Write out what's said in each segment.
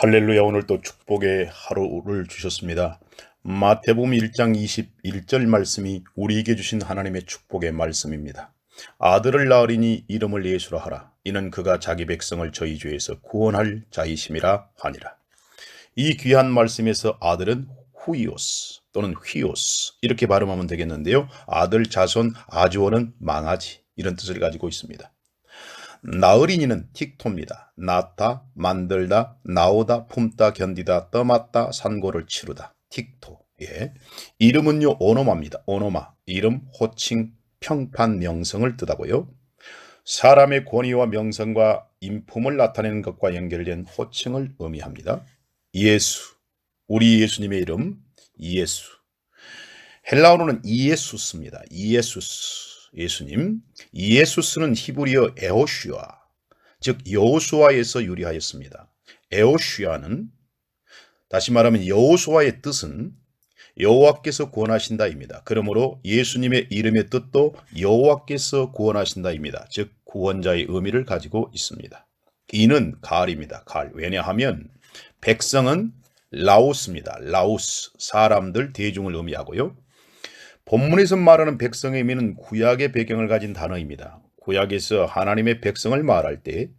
할렐루야. 오늘 또 축복의 하루를 주셨습니다. 마태복음 1장 21절 말씀이 우리에게 주신 하나님의 축복의 말씀입니다. 아들을 낳으리니 이름을 예수라 하라. 이는 그가 자기 백성을 저희 죄에서 구원할 자이심이라 하니라. 이 귀한 말씀에서 아들은 후이오스 또는 휘오스 이렇게 발음하면 되겠는데요. 아들, 자손, 아주어는 망아지 이런 뜻을 가지고 있습니다. 나으리니는 틱토입니다. 낳다, 만들다, 나오다, 품다, 견디다, 떠맡다, 산고를 치르다. 틱토. 예. 이름은요, 오노마입니다. 오노마. 이름, 호칭, 평판, 명성을 뜻하고요. 사람의 권위와 명성과 인품을 나타내는 것과 연결된 호칭을 의미합니다. 예수. 우리 예수님의 이름, 예수. 헬라어로는 이에수스입니다. 이에수스. 예수님. 이에수스는 히브리어 에호슈아, 즉 여호수아에서 유래하였습니다. 에호슈아는 다시 말하면 여호수아의 뜻은 여호와께서 구원하신다입니다. 그러므로 예수님의 이름의 뜻도 여호와께서 구원하신다입니다. 즉 구원자의 의미를 가지고 있습니다. 이는 가을입니다. 가을. 왜냐하면 백성은 라오스입니다. 라오스, 사람들, 대중을 의미하고요. 본문에서 말하는 백성의 의미는 구약의 배경을 가진 단어입니다. 구약에서 하나님의 백성을 말할 때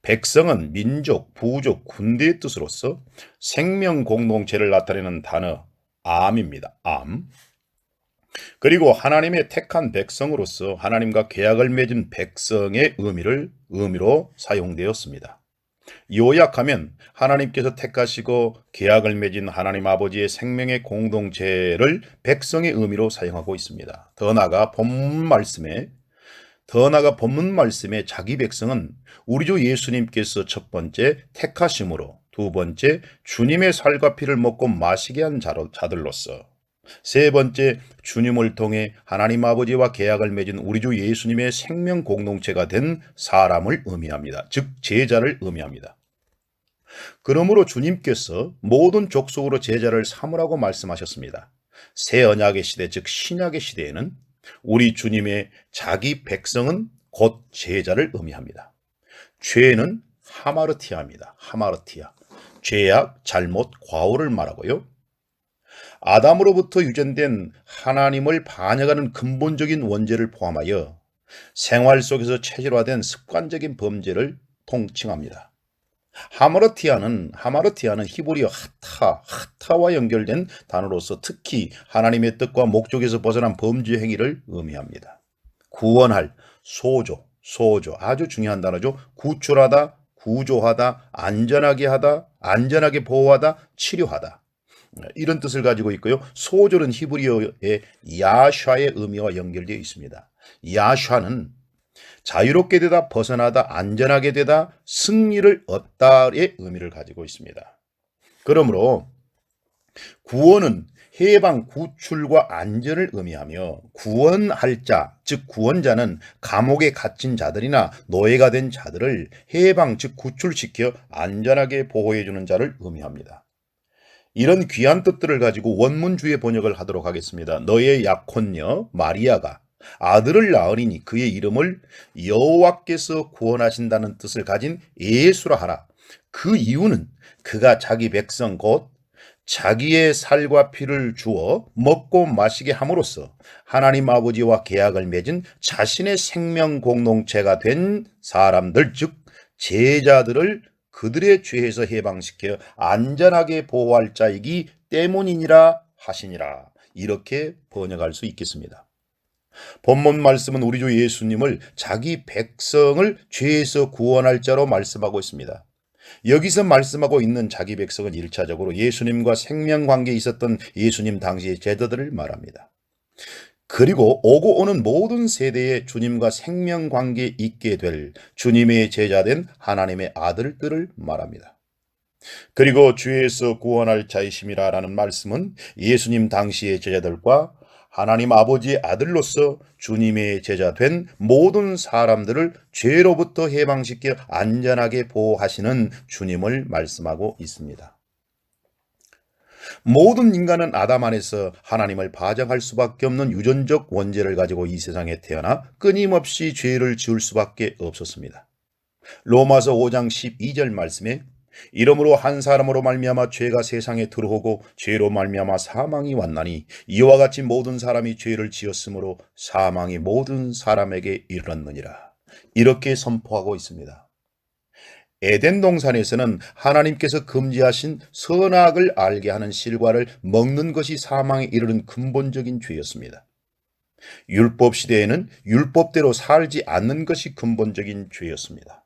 백성은 민족, 부족, 군대의 뜻으로서 생명 공동체를 나타내는 단어 암입니다. 암. 그리고 하나님의 택한 백성으로서 하나님과 계약을 맺은 백성의 의미로 사용되었습니다. 요약하면 하나님께서 택하시고 계약을 맺은 하나님 아버지의 생명의 공동체를 백성의 의미로 사용하고 있습니다. 더 나아가 본문 말씀에 자기 백성은 우리 주 예수님께서 첫 번째 택하심으로, 두 번째 주님의 살과 피를 먹고 마시게 한 자들로서, 세 번째 주님을 통해 하나님 아버지와 계약을 맺은 우리 주 예수님의 생명 공동체가 된 사람을 의미합니다. 즉 제자를 의미합니다. 그러므로 주님께서 모든 족속으로 제자를 삼으라고 말씀하셨습니다. 새 언약의 시대, 즉 신약의 시대에는 우리 주님의 자기 백성은 곧 제자를 의미합니다. 죄는 하마르티아입니다. 하마르티아. 죄악, 잘못, 과오를 말하고요. 아담으로부터 유전된 하나님을 반역하는 근본적인 원죄를 포함하여 생활 속에서 체질화된 습관적인 범죄를 통칭합니다. 하마르티아는 히브리어 하타와 연결된 단어로서 특히 하나님의 뜻과 목적에서 벗어난 범죄 행위를 의미합니다. 구원할, 소조 아주 중요한 단어죠. 구출하다, 구조하다, 안전하게 하다, 안전하게 보호하다, 치료하다. 이런 뜻을 가지고 있고요. 소조는 히브리어의 야샤의 의미와 연결되어 있습니다. 야샤는 자유롭게 되다, 벗어나다, 안전하게 되다, 승리를 얻다의 의미를 가지고 있습니다. 그러므로 구원은 해방, 구출과 안전을 의미하며 구원할 자, 즉 구원자는 감옥에 갇힌 자들이나 노예가 된 자들을 해방, 즉 구출시켜 안전하게 보호해주는 자를 의미합니다. 이런 귀한 뜻들을 가지고 원문주의 번역을 하도록 하겠습니다. 너의 약혼녀 마리아가 아들을 낳으리니 그의 이름을 여호와께서 구원하신다는 뜻을 가진 예수라 하라. 그 이유는 그가 자기 백성 곧 자기의 살과 피를 주어 먹고 마시게 함으로써 하나님 아버지와 계약을 맺은 자신의 생명 공동체가 된 사람들, 즉 제자들을 그들의 죄에서 해방시켜 안전하게 보호할 자이기 때문이니라 하시니라. 이렇게 번역할 수 있겠습니다. 본문 말씀은 우리 주 예수님을 자기 백성을 죄에서 구원할 자로 말씀하고 있습니다. 여기서 말씀하고 있는 자기 백성은 1차적으로 예수님과 생명관계에 있었던 예수님 당시의 제자들을 말합니다. 그리고 오고 오는 모든 세대에 주님과 생명관계에 있게 될 주님의 제자된 하나님의 아들들을 말합니다. 그리고 죄에서 구원할 자이심이라는 말씀은 예수님 당시의 제자들과 하나님 아버지의 아들로서 주님의 제자 된 모든 사람들을 죄로부터 해방시켜 안전하게 보호하시는 주님을 말씀하고 있습니다. 모든 인간은 아담 안에서 하나님을 바정할 수밖에 없는 유전적 원죄를 가지고 이 세상에 태어나 끊임없이 죄를 지을 수밖에 없었습니다. 로마서 5장 12절 말씀에 이러므로 한 사람으로 말미암아 죄가 세상에 들어오고 죄로 말미암아 사망이 왔나니 이와 같이 모든 사람이 죄를 지었으므로 사망이 모든 사람에게 이르렀느니라. 이렇게 선포하고 있습니다. 에덴 동산에서는 하나님께서 금지하신 선악을 알게 하는 실과를 먹는 것이 사망에 이르는 근본적인 죄였습니다. 율법 시대에는 율법대로 살지 않는 것이 근본적인 죄였습니다.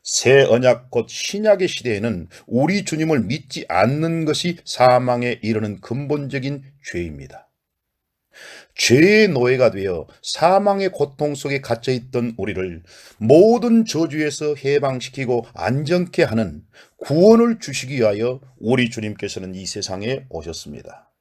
새 언약 곧 신약의 시대에는 우리 주님을 믿지 않는 것이 사망에 이르는 근본적인 죄입니다. 죄의 노예가 되어 사망의 고통 속에 갇혀 있던 우리를 모든 저주에서 해방시키고 안전케 하는 구원을 주시기 위하여 우리 주님께서는 이 세상에 오셨습니다.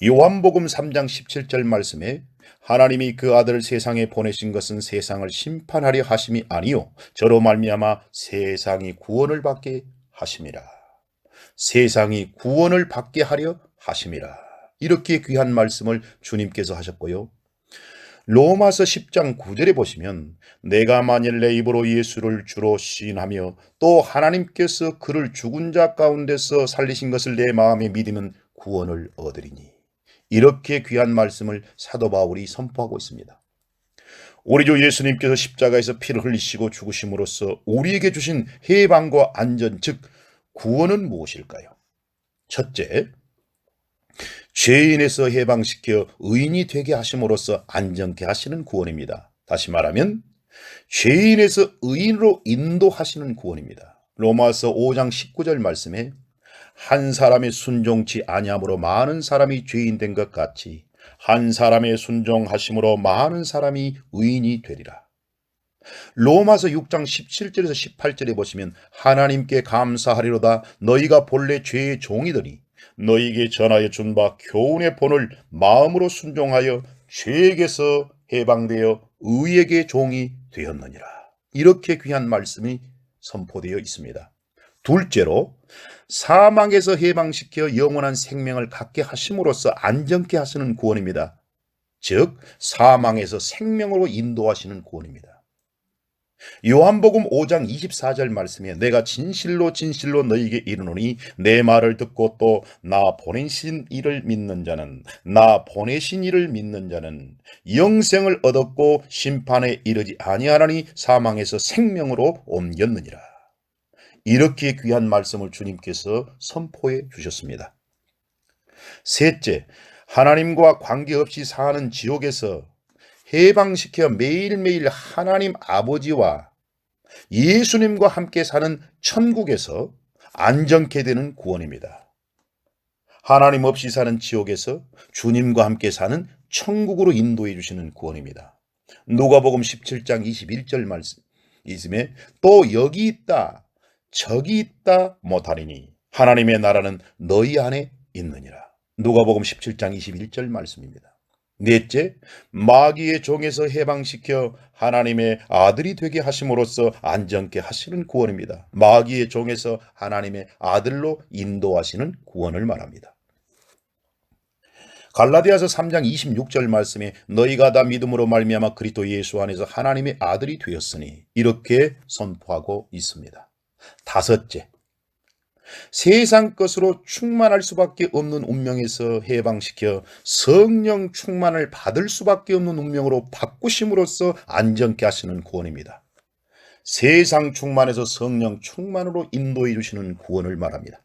요한복음 3장 17절 말씀에 하나님이 그 아들을 세상에 보내신 것은 세상을 심판하려 하심이 아니요 저로 말미암아 세상이 구원을 받게 하심이라. 세상이 구원을 받게 하려 하심이라. 이렇게 귀한 말씀을 주님께서 하셨고요. 로마서 10장 9절에 보시면 내가 만일 내 입으로 예수를 주로 시인하며 또 하나님께서 그를 죽은 자 가운데서 살리신 것을 내 마음에 믿으면 구원을 얻으리니. 이렇게 귀한 말씀을 사도 바울이 선포하고 있습니다. 우리 주 예수님께서 십자가에서 피를 흘리시고 죽으심으로써 우리에게 주신 해방과 안전, 즉 구원은 무엇일까요? 첫째, 죄인에서 해방시켜 의인이 되게 하심으로써 안전케 하시는 구원입니다. 다시 말하면 죄인에서 의인으로 인도하시는 구원입니다. 로마서 5장 19절 말씀에 한 사람의 순종치 아니함으로 많은 사람이 죄인 된 것 같이 한 사람의 순종하심으로 많은 사람이 의인이 되리라. 로마서 6장 17절에서 18절에 보시면 하나님께 감사하리로다 너희가 본래 죄의 종이더니 너희에게 전하여 준 바 교훈의 본을 마음으로 순종하여 죄에게서 해방되어 의에게 종이 되었느니라. 이렇게 귀한 말씀이 선포되어 있습니다. 둘째로 사망에서 해방시켜 영원한 생명을 갖게 하심으로써 안전케 하시는 구원입니다. 즉 사망에서 생명으로 인도하시는 구원입니다. 요한복음 5장 24절 말씀에 내가 진실로 진실로 너희에게 이르노니 내 말을 듣고 또 나 보내신 이를 믿는 자는 영생을 얻었고 심판에 이르지 아니하나니 사망에서 생명으로 옮겼느니라. 이렇게 귀한 말씀을 주님께서 선포해 주셨습니다. 셋째, 하나님과 관계없이 사는 지옥에서 해방시켜 매일매일 하나님 아버지와 예수님과 함께 사는 천국에서 안전케 되는 구원입니다. 하나님 없이 사는 지옥에서 주님과 함께 사는 천국으로 인도해 주시는 구원입니다. 누가복음 17장 21절 말씀에 또 여기 있다 저기 있다 못하리니 하나님의 나라는 너희 안에 있느니라. 누가복음 17장 21절 말씀입니다. 넷째, 마귀의 종에서 해방시켜 하나님의 아들이 되게 하심으로써 안전케 하시는 구원입니다. 마귀의 종에서 하나님의 아들로 인도하시는 구원을 말합니다. 갈라디아서 3장 26절 말씀에 너희가 다 믿음으로 말미암아 그리스도 예수 안에서 하나님의 아들이 되었으니 이렇게 선포하고 있습니다. 다섯째, 세상 것으로 충만할 수밖에 없는 운명에서 해방시켜 성령 충만을 받을 수밖에 없는 운명으로 바꾸심으로써 안전케 하시는 구원입니다. 세상 충만에서 성령 충만으로 인도해 주시는 구원을 말합니다.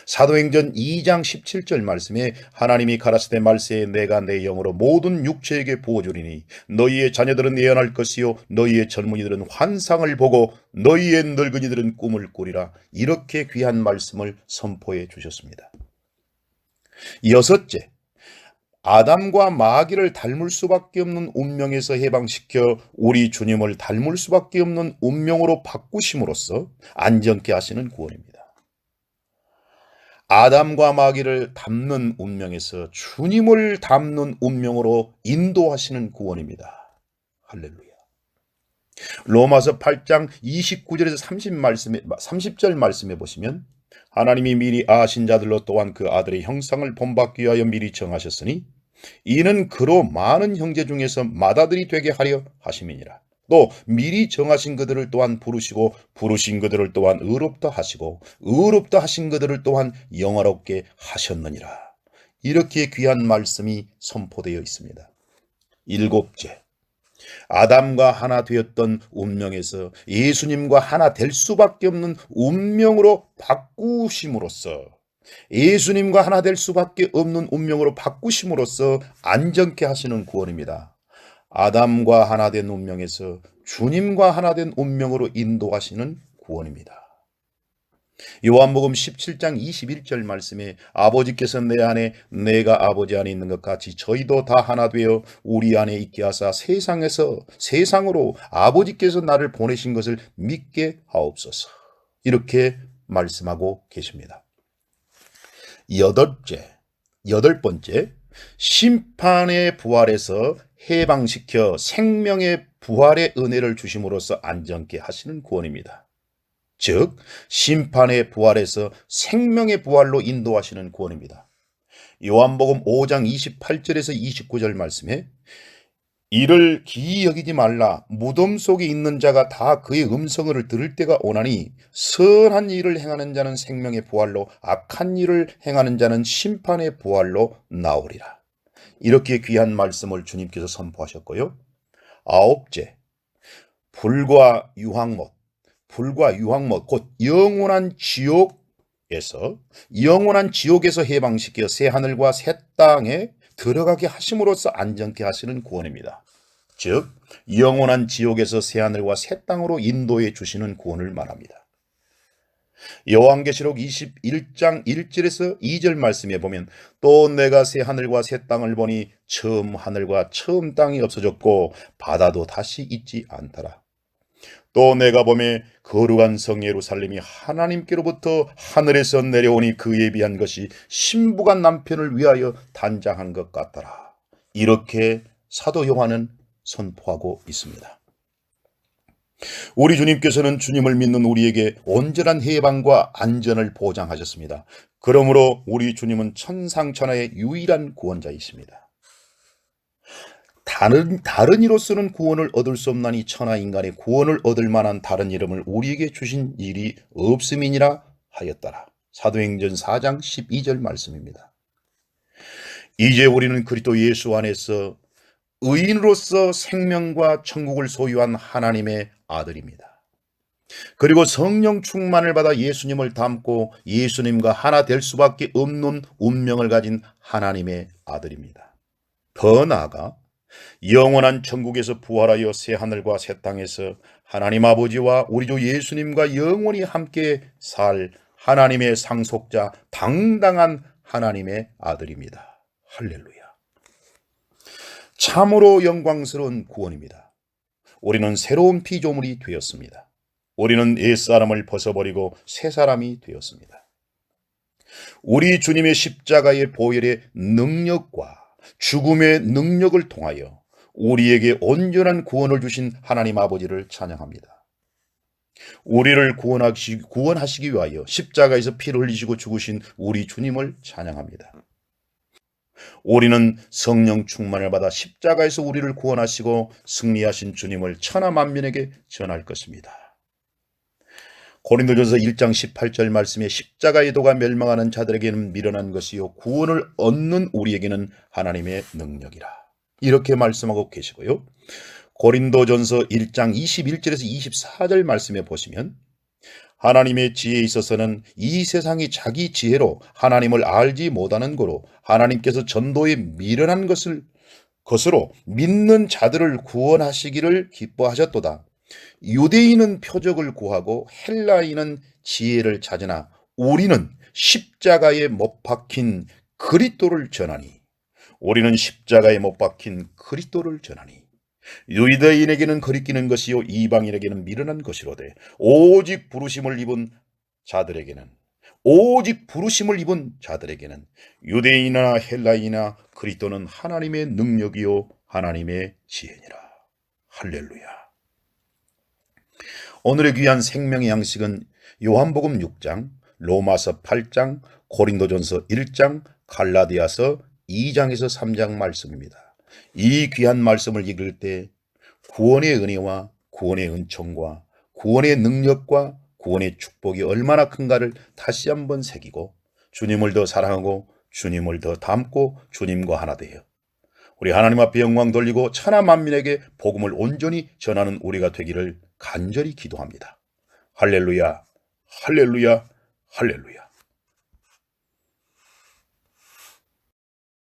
사도행전 2장 17절 말씀에 하나님이 가라사대 말세에 내가 내 영으로 모든 육체에게 부어주리니 너희의 자녀들은 예언할 것이요 너희의 젊은이들은 환상을 보고 너희의 늙은이들은 꿈을 꾸리라. 이렇게 귀한 말씀을 선포해 주셨습니다. 여섯째, 아담과 마귀를 닮을 수밖에 없는 운명에서 해방시켜 우리 주님을 닮을 수밖에 없는 운명으로 바꾸심으로써 안전케 하시는 구원입니다. 아담과 마귀를 닮는 운명에서 주님을 닮는 운명으로 인도하시는 구원입니다. 할렐루야. 로마서 8장 29절에서 30절 말씀에 보시면 하나님이 미리 아신 자들로 또한 그 아들의 형상을 본받기 위하여 미리 정하셨으니 이는 그로 많은 형제 중에서 맏아들이 되게 하려 하심이니라. 또 미리 정하신 그들을 또한 부르시고 부르신 그들을 또한 의롭다 하시고 의롭다 하신 그들을 또한 영화롭게 하셨느니라. 이렇게 귀한 말씀이 선포되어 있습니다. 일곱째, 아담과 하나 되었던 운명에서 예수님과 하나 될 수밖에 없는 운명으로 바꾸심으로써 예수님과 하나 될 수밖에 없는 운명으로 바꾸심으로써 안전케 하시는 구원입니다. 아담과 하나 된 운명에서 주님과 하나 된 운명으로 인도하시는 구원입니다. 요한복음 17장 21절 말씀에 아버지께서 내 안에 내가 아버지 안에 있는 것 같이 저희도 다 하나 되어 우리 안에 있게 하사 세상으로 아버지께서 나를 보내신 것을 믿게 하옵소서. 이렇게 말씀하고 계십니다. 여덟 번째, 심판의 부활에서 해방시켜 생명의 부활의 은혜를 주심으로써 안전케 하시는 구원입니다. 즉 심판의 부활에서 생명의 부활로 인도하시는 구원입니다. 요한복음 5장 28절에서 29절 말씀에 이를 기이 여기지 말라. 무덤 속에 있는 자가 다 그의 음성을 들을 때가 오나니 선한 일을 행하는 자는 생명의 부활로 악한 일을 행하는 자는 심판의 부활로 나오리라. 이렇게 귀한 말씀을 주님께서 선포하셨고요. 아홉째, 불과 유황못, 곧 영원한 지옥에서 해방시켜 새 하늘과 새 땅에 들어가게 하심으로써 안전케 하시는 구원입니다. 즉 영원한 지옥에서 새 하늘과 새 땅으로 인도해 주시는 구원을 말합니다. 요한계시록 21장 1절에서 2절 말씀에 보면 또 내가 새 하늘과 새 땅을 보니 처음 하늘과 처음 땅이 없어졌고 바다도 다시 있지 않더라. 또 내가 보매 거룩한 성 예루살렘이 하나님께로부터 하늘에서 내려오니 그에 비한 것이 신부가 남편을 위하여 단장한 것 같더라. 이렇게 사도 요한은 선포하고 있습니다. 우리 주님께서는 주님을 믿는 우리에게 온전한 해방과 안전을 보장하셨습니다. 그러므로 우리 주님은 천상천하의 유일한 구원자이십니다. 다른 이로서는 구원을 얻을 수 없나니 천하 인간의 구원을 얻을 만한 다른 이름을 우리에게 주신 일이 없음이니라 하였더라. 사도행전 4장 12절 말씀입니다. 이제 우리는 그리스도 예수 안에서 의인으로서 생명과 천국을 소유한 하나님의 아들입니다. 그리고 성령 충만을 받아 예수님을 닮고 예수님과 하나 될 수밖에 없는 운명을 가진 하나님의 아들입니다. 더 나아가 영원한 천국에서 부활하여 새 하늘과 새 땅에서 하나님 아버지와 우리 주 예수님과 영원히 함께 살 하나님의 상속자 당당한 하나님의 아들입니다. 할렐루야. 참으로 영광스러운 구원입니다. 우리는 새로운 피조물이 되었습니다. 우리는 옛사람을 벗어버리고 새 사람이 되었습니다. 우리 주님의 십자가의 보혈의 능력과 죽음의 능력을 통하여 우리에게 온전한 구원을 주신 하나님 아버지를 찬양합니다. 우리를 구원하시기 위하여 십자가에서 피를 흘리시고 죽으신 우리 주님을 찬양합니다. 우리는 성령 충만을 받아 십자가에서 우리를 구원하시고 승리하신 주님을 천하 만민에게 전할 것입니다. 고린도전서 1장 18절 말씀에 십자가의 도가 멸망하는 자들에게는 미련한 것이요 구원을 얻는 우리에게는 하나님의 능력이라. 이렇게 말씀하고 계시고요. 고린도전서 1장 21절에서 24절 말씀에 보시면 하나님의 지혜에 있어서는 이 세상이 자기 지혜로 하나님을 알지 못하는 거로 하나님께서 전도에 미련한 것으로 믿는 자들을 구원하시기를 기뻐하셨도다. 유대인은 표적을 구하고 헬라인은 지혜를 찾으나 우리는 십자가에 못 박힌 그리스도를 전하니 유대인에게는 거리끼는 것이요 이방인에게는 미련한 것이로되 오직 부르심을 입은 자들에게는 유대인이나 헬라인이나 그리스도는 하나님의 능력이요 하나님의 지혜니라. 할렐루야. 오늘의 귀한 생명의 양식은 요한복음 6장, 로마서 8장, 고린도전서 1장, 갈라디아서 2장에서 3장 말씀입니다. 이 귀한 말씀을 읽을 때 구원의 은혜와 구원의 은총과 구원의 능력과 구원의 축복이 얼마나 큰가를 다시 한번 새기고 주님을 더 사랑하고 주님을 더 닮고 주님과 하나 되어 우리 하나님 앞에 영광 돌리고 천하 만민에게 복음을 온전히 전하는 우리가 되기를 간절히 기도합니다. 할렐루야, 할렐루야, 할렐루야.